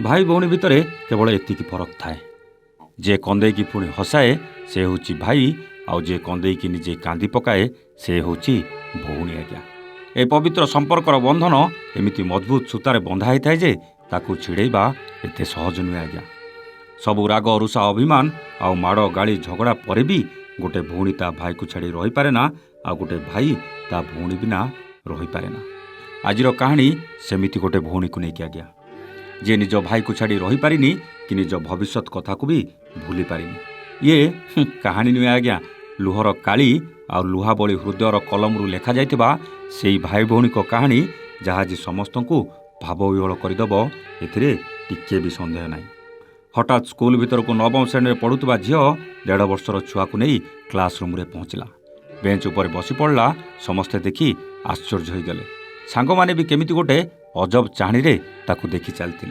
भाई भौणी भितर केवल एतिकी फरक थाए। जे कंदेकी पुणी हसाए से होची भाई, आउ जे कंदेकी निजे कांदी पकाए से होची भौणी। आज्ञा ए पवित्र संपर्कर बंधन एमिति मजबूत सूतार बंधा होता है जे ताकू छिड़ेबा एते सहज नुहे। आज्ञा सबू राग रुषा अभिमान आउ माड़ गाड़ी झगड़ा पर भी गोटे भौणी ता भाई को छाड़ी रही पारे ना, आ गोटे भाई ता भौणी बिना रही पारे ना। आजिर कहानी सेमिति गोटे भौणी को लेकिन। आज्ञा जे निज भाई को छाड़ी रही पारिनी कि निज भविष्यत कथा को भी भूली पारिनी। ये कहानी नुहे आज्ञा, लुहर काली आ लुहा बड़ी हृदयर कलमरू लेखा जाइतिबा सेई भाई भौणी को कहानी, जहाँ जी समस्त को भाव विहल करदेव एथिरे टिके भी संदेह नहीं। हठात स्कूल भीतर को नवम श्रेणी में पढ़ुवा झील 1.5 वर्षर छुआ को नहीं क्लासरूम में पहुँचला। बेंच उपर बसी पड़ा। समस्ते देखी आश्चर्य होगले। सांग माने भी केमिति गोटे अजब चाहणी रे ताकू देखी चलते।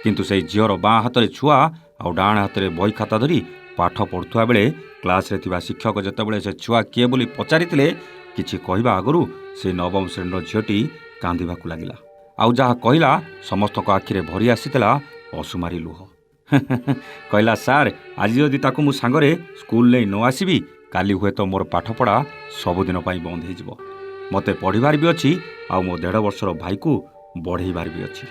किंतु से झीर बाँ हाथ में छुआ आ डाण हाथ में बही खाता धरी पाठ पढ़ुवा बेले क्लास रे थिबा शिक्षक जेतेबेले से छुआ किए बोली पचारि किछि कहवा आगु से नवम श्रेणीर झीटी कांदिबाकू लागिला। आउ जहा कहला समस्त आखिरे भरी आसीला असुमारी लुह। कहला, सार आज जदि ताकू मु सांगरे स्कूल नहीं न आसबि काली हुए तो मोर पाठपढ़ा सबुदिन बंद हो। मते पढ़ार भी अच्छी आ मो 1.5 वर्षर भाई को बढ़ेबार भी अच्छी।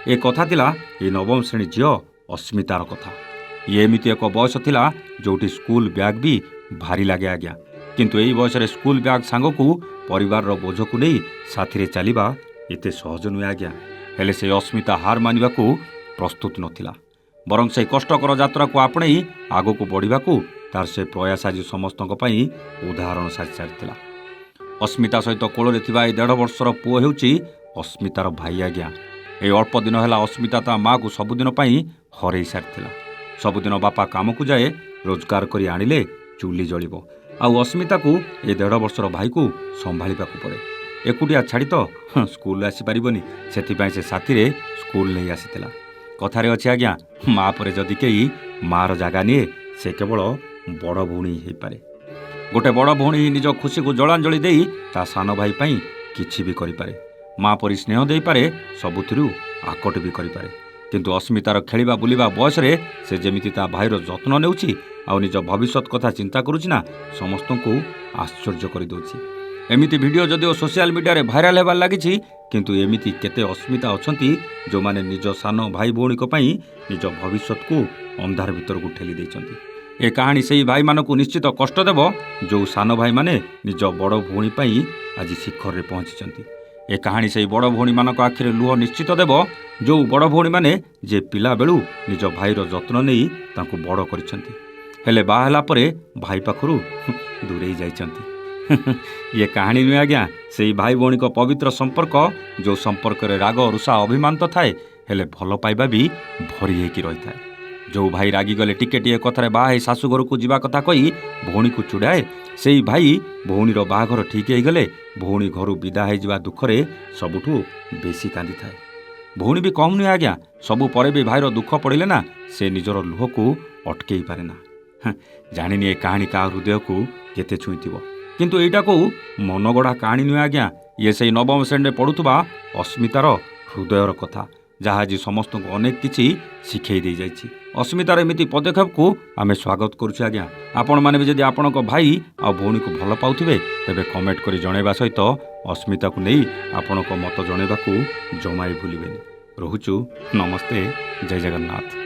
ए कथा थिला ए नवम श्रेणी झील अस्मितार कथा। ये एमिति एक बयस थिला जोटी स्कूल बैग भी भारी लगे। आज्ञा किंतु एई बयस स्कूल बैग सांग को परिवार बोझ को नहीं साथी चलवा एते सहज नुहे। आज्ञा हेले से अस्मिता हार मानिबा को प्रस्तुत नथिला, बरं से कष्टकर यात्रा को आपणे आगो को बढ़िबा को तार से प्रयास आज समस्त उदाहरण सारी सारी। अस्मिता सहित कोल 1.5 वर्षर पुओ हेउची अस्मितार भाई। आज्ञा ए अल्प दिन है अस्मिता ता माँ को सबुदिन हरई सारी। सबुदिन बापा काम को जाए रोजगार करी आनिले चूली जलिब। आउ अस्मिता को ए 1.5 वर्षर भाई को संभाळा पड़े। एकुटिया छाड़ी तो स्कूल आसीपारबनी, से साथी रे स्कूल नहीं आसीला। कथारे अच्छे आज्ञा, माँ पर जदि कई मार जगह निए से केवल बड़ भौणी हो पारे। गोटे बड़ भौणी निज खुशी को जलांजलि दे ता सान भाई पाई किछि भी करि पारे। माँ परी स्नेह दे पारे, सबुथिरु आकट भी करि पारे। किंतु अस्मितार खेलिबा बुलिबा बयस रे से जेमिति ता भाईर जत्न नेउछि आ निज भविष्यत कथा चिंता करुछि ना, समस्त को आश्चर्य कर दउछि। एमिति वीडियो जदिओ सोशल मीडिया रे भाइराल हेबार लागिछि, किंतु एमिति केते अस्मिता अछंती जो माने निज सान भाई भौणी को पई निज भविष्यत को अंधार भीतर को ठेली दैछंती। ए कहानी से भाई मान को निश्चित कष्ट देव जो सान भाई माने निज बड़ भौणी पई आज शिखर रे पहुंची। ए कहानी से बड़ भौणी मान आखिरे लुह निश्चित देव जो बड़ भौणी माने जे पिला बेलू निज भाईर जत्न नहीं तांको बड़ करिसेंती, हेले बाहला परे भाई पाखरु दूरेई जाइछंती। ये कहानी नुहे आज्ञा, से भाई भौणी को पवित्र संपर्क जो संपर्क रे राग रुषा अभिमान तो थाए, हेले भल पाइबा भी भरी होकी रही थाए। जो भाई रागी गले टिके कथार बाहे शाशुघर को जीवा कथा कही भौणी को चुड़ाए, से भाई भौणीर बाहाघर ठीक हो गले भौणी घर विदा हो दुखरे सबुठू बेसी कांदी थाए। भौणी भी कम नुहे आज्ञा, सबू परे भी भाईर दुख पड़े ना से निजर लुह को अटकई पारे ना। जानिनी ए कहानी का हृदय को केते छुईथिबो, किंतु एटा को मनगढ़ा कहानी नुहे आज्ञा। ये से नवम श्रेणी में पढ़ुवा अस्मितार हृदयर कथा, जहाँ आज समस्त को अनेक किछि शिखई दे जाइछि। अस्मितार एमिति पदक्षेप को आमे स्वागत करुछु। आज्ञा आपण माने भी जदि आपणक भाई आ भौणी को भल पाउथिबे तेबे कमेंट करी जणैबा सहित अस्मिता को नहीं आपणक मत जणैबाकू जमाई भूलिबेनी। रहुछु, नमस्ते, जय जगन्नाथ।